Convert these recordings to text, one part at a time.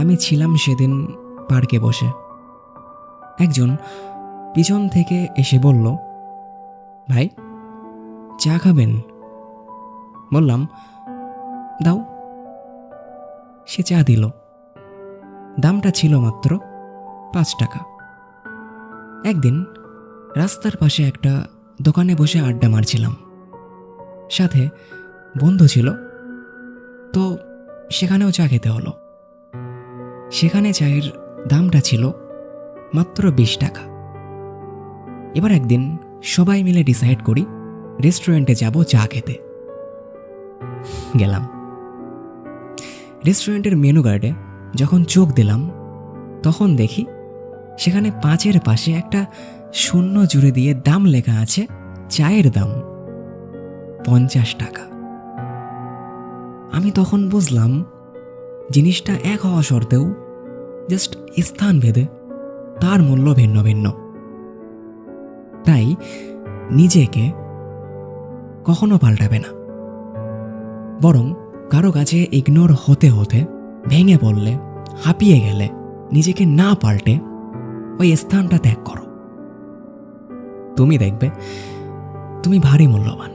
আমি ছিলাম সেদিন পার্কে বসে। একজন পিছন থেকে এসে বলল, ভাই চা খাবেন? বললাম, দাও। সে চা দিল। দামটা ছিল মাত্র 5 টাকা। একদিন রাস্তার পাশে একটা দোকানে বসে আড্ডা মারছিলাম, সাথে বন্ধু ছিল, তো সেখানেও চা খেতে হলো। সেখানে চায়ের দামটা ছিল মাত্র 20 টাকা। এবার একদিন সবাই মিলে ডিসাইড করি রেস্টুরেন্টে যাব চা খেতে। গেলাম। রেস্টুরেন্টের মেনু কার্ডে যখন চোখ দিলাম, তখন দেখি সেখানে 5-এর পাশে একটা শূন্য জুড়ে দিয়ে দাম লেখা আছে, চায়ের দাম 50 টাকা। আমি তখন বুঝলাম জিনিসটা এক হওয়া সত্ত্বেও জাস্ট স্থান ভেদে তার মূল্য ভিন্ন ভিন্ন। তাই নিজেকে কখনো পাল্টাবে না, বরং কারো কাছে ইগনোর হতে হতে ভেঙে পড়লে, হাঁপিয়ে গেলে নিজেকে না পাল্টে ওই স্থানটা ত্যাগ করো। তুমি দেখবে তুমি ভারী মূল্যবান,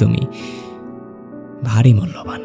তুমি ভারী মূল্যবান।